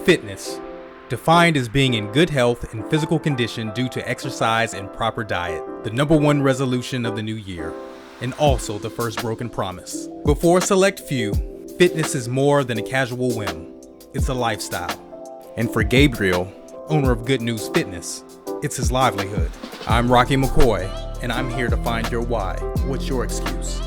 Fitness, defined as being in good health and physical condition due to exercise and proper diet, the number one resolution of the new year, and also the first broken promise. Before a select few, fitness is more than a casual whim. It's a lifestyle. And for Gabriel, owner of Good News Fitness, it's his livelihood. I'm Rocky McCoy, and I'm here to find your why. What's your excuse?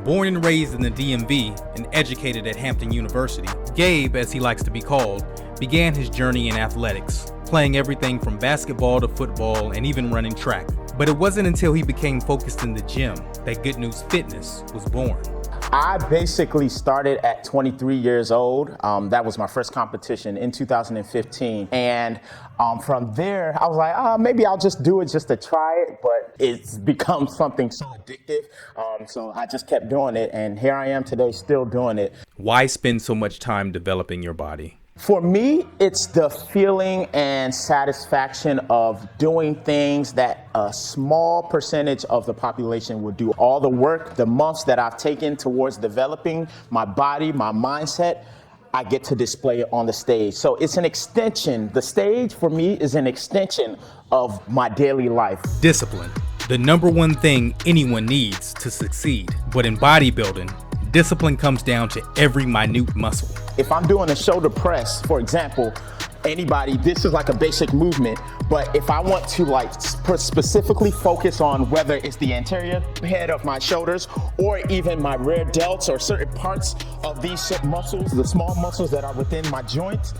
Born and raised in the DMV and educated at Hampton University, Gabe, as he likes to be called, began his journey in athletics, playing everything from basketball to football and even running track. But it wasn't until he became focused in the gym that Good News Fitness was born. I basically started at 23 years old. That was my first competition in 2015. And from there, I was like, maybe I'll just do it just to try it. But it's become something so addictive. So I just kept doing it. And here I am today still doing it. Why spend so much time developing your body? For me, it's the feeling and satisfaction of doing things that a small percentage of the population would do. All the work, the months that I've taken towards developing my body, my mindset, I get to display it on the stage. So it's an extension. The stage for me is an extension of my daily life. Discipline, the number one thing anyone needs to succeed. But in bodybuilding, discipline comes down to every minute muscle. If I'm doing a shoulder press, for example, anybody, this is like a basic movement, but if I want to specifically focus on whether it's the anterior head of my shoulders or even my rear delts or certain parts of these muscles, the small muscles that are within my joints,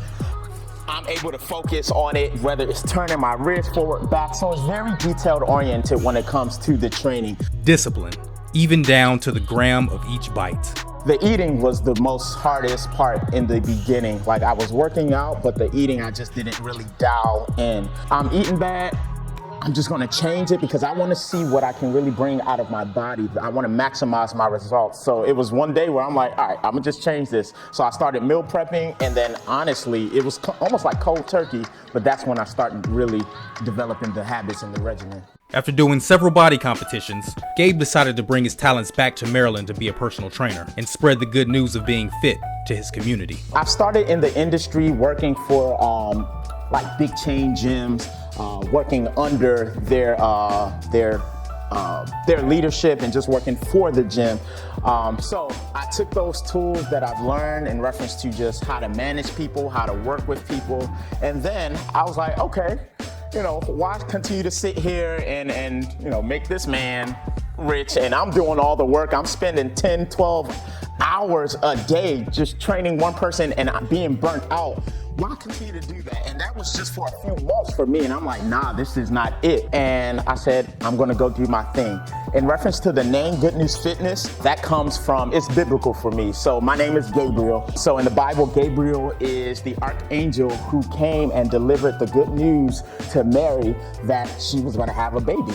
I'm able to focus on it, whether it's turning my wrist forward, back. So it's very detailed oriented when it comes to the training. Discipline, even down to the gram of each bite. The eating was the most hardest part in the beginning. Like I was working out, but the eating, I just didn't really dial in. I'm eating bad. I'm just gonna change it because I wanna see what I can really bring out of my body. I wanna maximize my results. So it was one day where I'm like, all right, I'm gonna just change this. So I started meal prepping, and then honestly, it was almost like cold turkey, but that's when I started really developing the habits and the regimen. After doing several body competitions, Gabe decided to bring his talents back to Maryland to be a personal trainer and spread the good news of being fit to his community. I started in the industry working for like big chain gyms, working under their leadership and just working for the gym. So I took those tools that I've learned in reference to just how to manage people, how to work with people, and then I was like, okay, why continue to sit here and make this man rich and I'm doing all the work. I'm spending 10, 12 hours a day just training one person and I'm being burnt out. Why continue to do that? And that was just for a few months for me. And I'm like, nah, this is not it. And I said, I'm gonna go do my thing. In reference to the name Good News Fitness, that comes from, it's biblical for me. So my name is Gabriel. So in the Bible, Gabriel is the archangel who came and delivered the good news to Mary that she was gonna have a baby.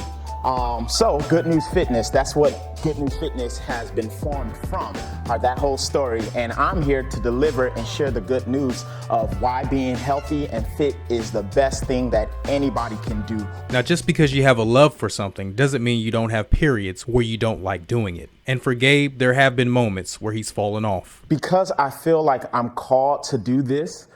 So Good News Fitness, that's what Good News Fitness has been formed from, that whole story. And I'm here to deliver and share the good news of why being healthy and fit is the best thing that anybody can do. Now, just because you have a love for something doesn't mean you don't have periods where you don't like doing it. And for Gabe, there have been moments where he's fallen off. Because I feel like I'm called to do this,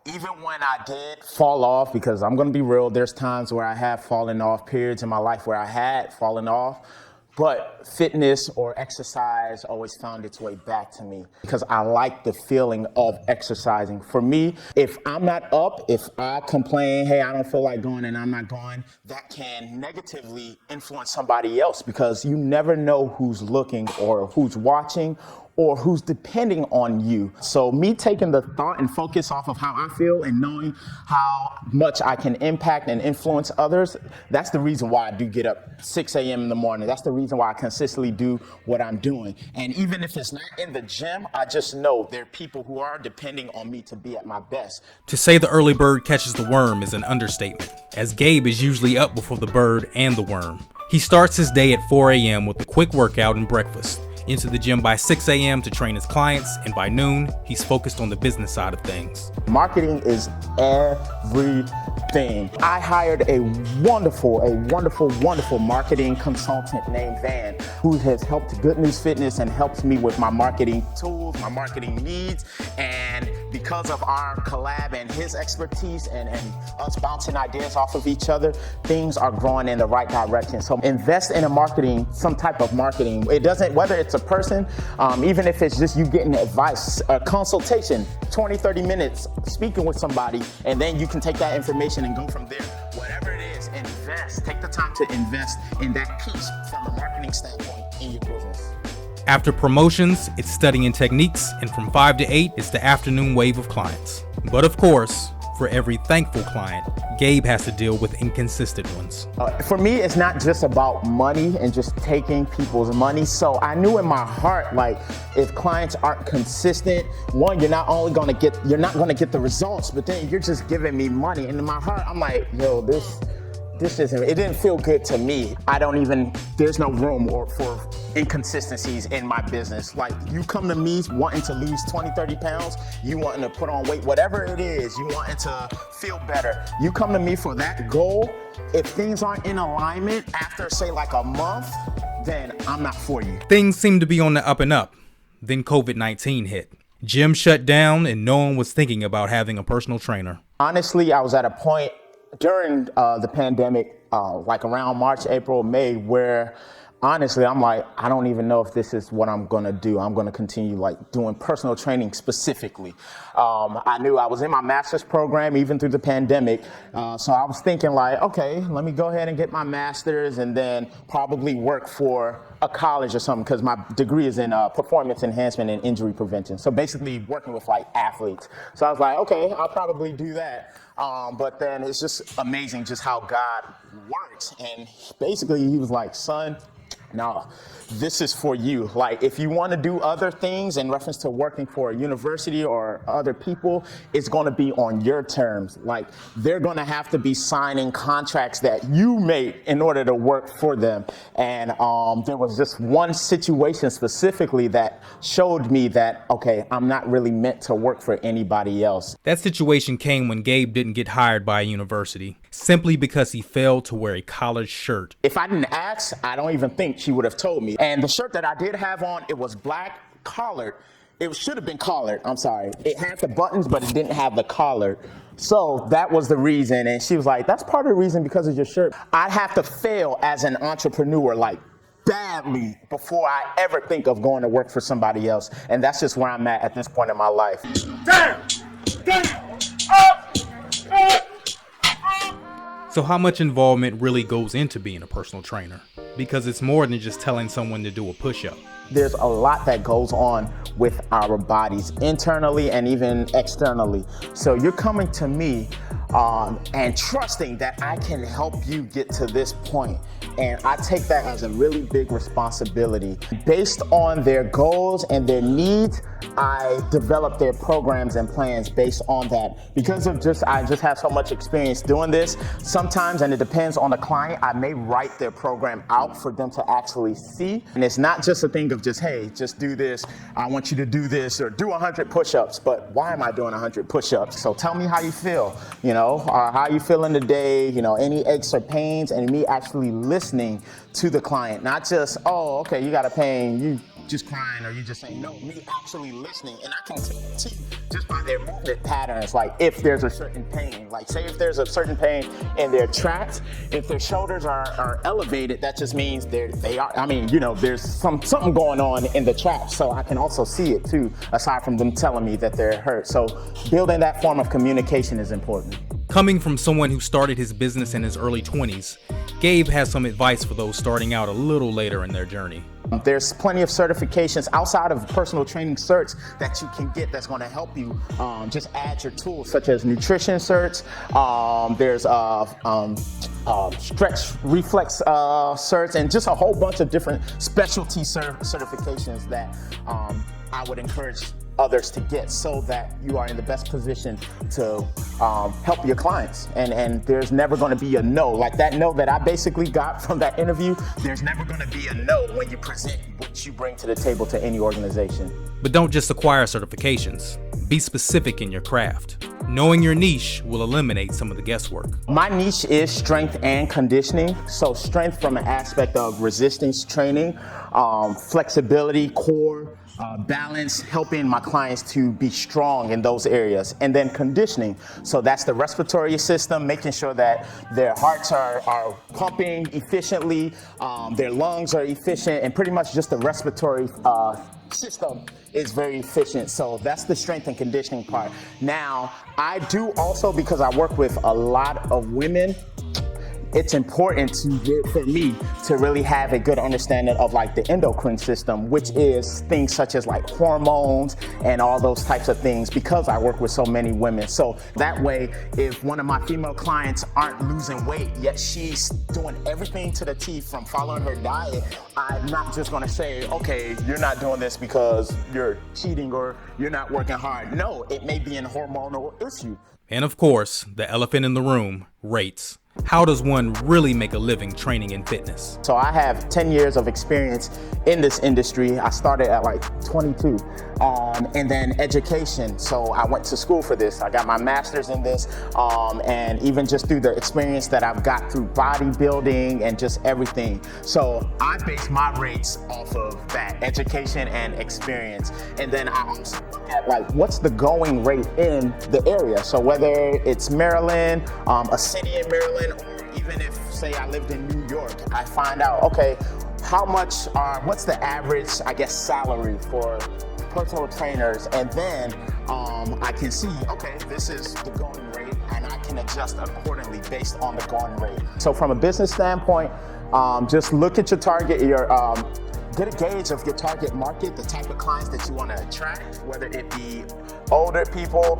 even when I did fall off, because I'm going to be real, there's times where I have fallen off, periods in my life where I had fallen off, but fitness or exercise always found its way back to me because I like the feeling of exercising. For me, if I'm not up, if I complain, hey, I don't feel like going and I'm not going, that can negatively influence somebody else because you never know who's looking or who's watching or who's depending on you. So me taking the thought and focus off of how I feel and knowing how much I can impact and influence others, that's the reason why I do get up 6 a.m. in the morning. That's the reason why I consistently do what I'm doing. And even if it's not in the gym, I just know there are people who are depending on me to be at my best. To say the early bird catches the worm is an understatement, as Gabe is usually up before the bird and the worm. He starts his day at 4 a.m. with a quick workout and breakfast, into the gym by 6 a.m. to train his clients, and by noon, he's focused on the business side of things. Marketing is everything. I hired a wonderful marketing consultant named Van, who has helped Good News Fitness and helps me with my marketing tools, my marketing needs. And because of our collab and his expertise and us bouncing ideas off of each other, things are growing in the right direction. So invest in some type of marketing. It doesn't, whether it's a person, even if it's just you getting advice, a consultation, 20, 30 minutes speaking with somebody, and then you can take that information and go from there. Whatever it is, invest. Take the time to invest in that piece from a marketing standpoint in your business. After promotions, it's studying techniques, and from 5 to 8, it's the afternoon wave of clients. But of course, for every thankful client, Gabe has to deal with inconsistent ones. For me, it's not just about money and just taking people's money. So I knew in my heart, like, if clients aren't consistent, one, you're not gonna get the results, but then you're just giving me money. And in my heart, I'm like, yo, this isn't, it didn't feel good to me. There's no room for inconsistencies in my business. Like, you come to me wanting to lose 20, 30 pounds, you wanting to put on weight, whatever it is, you wanting to feel better. You come to me for that goal. If things aren't in alignment after, say, like a month, then I'm not for you. Things seemed to be on the up and up. Then COVID-19 hit. Gym shut down and no one was thinking about having a personal trainer. Honestly, I was at a point during the pandemic, like around March, April, May, where honestly, I'm like, I don't even know if this is what I'm gonna do. I'm gonna continue like doing personal training specifically. I knew I was in my master's program even through the pandemic. So I was thinking like, okay, let me go ahead and get my master's and then probably work for a college or something, because my degree is in performance enhancement and injury prevention. So basically working with like athletes. So I was like, okay, I'll probably do that. But then it's just amazing just how God works. And basically he was like, son, no, this is for you. Like, if you want to do other things in reference to working for a university or other people, it's going to be on your terms. Like, they're going to have to be signing contracts that you make in order to work for them. And there was just one situation specifically that showed me that, okay, I'm not really meant to work for anybody else. That situation came when Gabe didn't get hired by a university, simply because he failed to wear a collared shirt. If I didn't ask, I don't even think she would have told me. And the shirt that I did have on, it was black collared. It should have been collared, I'm sorry. It had the buttons, but it didn't have the collar. So that was the reason. And she was like, that's part of the reason because of your shirt. I'd have to fail as an entrepreneur, like badly, before I ever think of going to work for somebody else. And that's just where I'm at this point in my life. Down, up. So how much involvement really goes into being a personal trainer? Because it's more than just telling someone to do a push-up. There's a lot that goes on with our bodies, internally and even externally. So you're coming to me and trusting that I can help you get to this point. And I take that as a really big responsibility. Based on their goals and their needs, I develop their programs and plans based on that. Because of I just have so much experience doing this, sometimes, and it depends on the client, I may write their program out for them to actually see. And it's not just a thing of just, hey, just do this, I want you to do this, or do 100 push-ups, but why am I doing 100 push-ups? So tell me how you feel, how you feeling today, any aches or pains, and me actually listening to the client, not just, oh, okay, you got a pain, you just crying, or you just saying, no, me actually listening. And I can see just by their movement patterns, like if there's a certain pain, like say if there's a certain pain in their traps, if their shoulders are elevated, that just means there's something going on in the traps. So I can also see it too, aside from them telling me that they're hurt. So building that form of communication is important. Coming from someone who started his business in his early 20s, Gabe has some advice for those starting out a little later in their journey. There's plenty of certifications outside of personal training certs that you can get that's going to help you just add your tools, such as nutrition certs. There's stretch reflex certs, and just a whole bunch of different specialty certifications that I would encourage others to get, so that you are in the best position to help your clients. And there's never going to be a no. Like that no that I basically got from that interview, there's never going to be a no when you present what that you bring to the table to any organization. But don't just acquire certifications. Be specific in your craft. Knowing your niche will eliminate some of the guesswork. My niche is strength and conditioning. So strength from an aspect of resistance training, flexibility, core, balance, helping my clients to be strong in those areas. And then conditioning. So that's the respiratory system, making sure that their hearts are pumping efficiently, their lungs are efficient, and pretty much just the respiratory system is very efficient. So that's the strength and conditioning part. Now, I do also, because I work with a lot of women, it's important for me to really have a good understanding of like the endocrine system, which is things such as like hormones and all those types of things, because I work with so many women. So that way, if one of my female clients aren't losing weight, yet she's doing everything to the T from following her diet, I'm not just gonna say, okay, you're not doing this because you're cheating or you're not working hard. No, it may be an hormonal issue. And of course, the elephant in the room, rates. How does one really make a living training in fitness? So I have 10 years of experience in this industry. I started at like 22. And then education. So I went to school for this. I got my master's in this. And even just through the experience that I've got through bodybuilding and just everything. So I base my rates off of that education and experience. And then I also look at like, what's the going rate in the area? So whether it's Maryland, a city in Maryland, or even if, say, I lived in New York, I find out, okay, what's the average, I guess, salary for personal trainers? And then I can see, okay, this is the going rate, and I can adjust accordingly based on the going rate. So from a business standpoint, just look at your target, get a gauge of your target market, the type of clients that you want to attract, whether it be older people,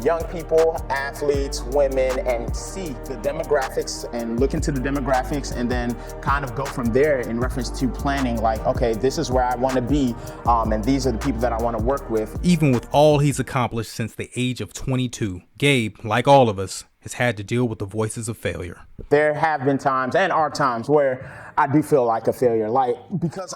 young people, athletes, women, and see the demographics and look into the demographics, and then kind of go from there in reference to planning like, okay, this is where I want to be, and these are the people that I want to work with. Even with all he's accomplished since the age of 22, Gabe, like all of us, has had to deal with the voices of failure. There have been times, and are times, where I do feel like a failure, like, because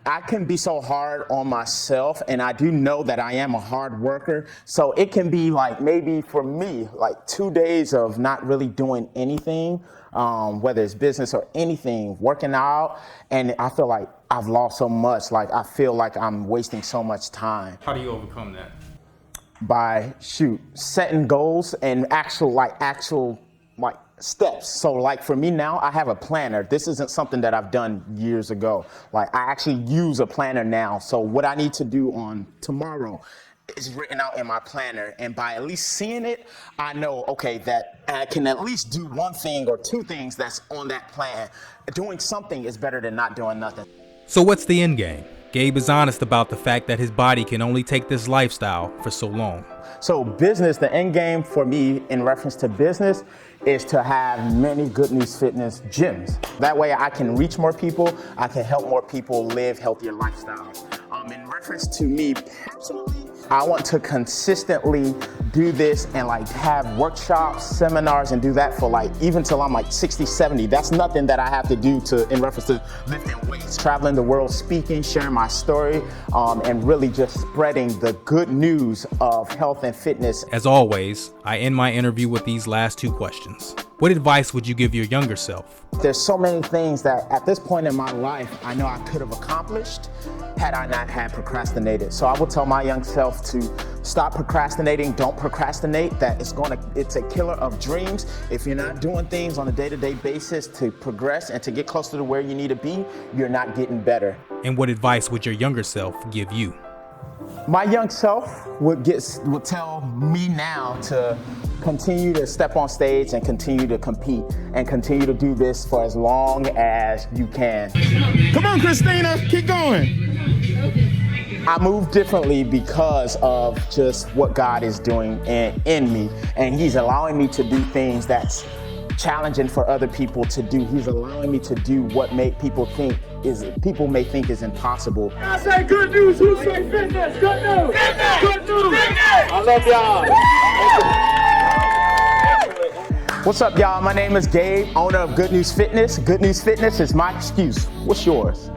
I can be so hard on myself, and I do know that I am a hard worker. So it can be like, maybe for me, like 2 days of not really doing anything, whether it's business or anything, working out, and I feel like I've lost so much. Like, I feel like I'm wasting so much time. How do you overcome that? By setting goals and actual steps. So like for me now, I have a planner. This isn't something that I've done years ago. Like, I actually use a planner now. So what I need to do on tomorrow is written out in my planner. And by at least seeing it, I know, okay, that I can at least do one thing or two things that's on that plan. Doing something is better than not doing nothing. So what's the end game? Gabe is honest about the fact that his body can only take this lifestyle for so long. So business, the end game for me in reference to business is to have many Good News Fitness gyms. That way I can reach more people, I can help more people live healthier lifestyles. In reference to me personally, I want to consistently do this and like have workshops, seminars, and do that for like even till I'm like 60, 70. That's nothing that I have to do in reference to lifting weights, traveling the world, speaking, sharing my story, and really just spreading the good news of health and fitness. As always, I end my interview with these last two questions. What advice would you give your younger self? There's so many things that at this point in my life, I know I could have accomplished had I not had procrastinated. So I would tell my young self to stop procrastinating. Don't procrastinate. It's a killer of dreams. If you're not doing things on a day-to-day basis to progress and to get closer to where you need to be, you're not getting better. And what advice would your younger self give you? My young self would tell me now to continue to step on stage and continue to compete and continue to do this for as long as you can. Come on, Christina, keep going. I move differently because of just what God is doing in me, and He's allowing me to do things that's challenging for other people to do. He's allowing me to do what people may think is impossible. I say good news, who say fitness? Good news! Fitness! Good news! Fitness! I love y'all. What's up, y'all? My name is Gabe, owner of Good News Fitness. Good News Fitness is my excuse. What's yours?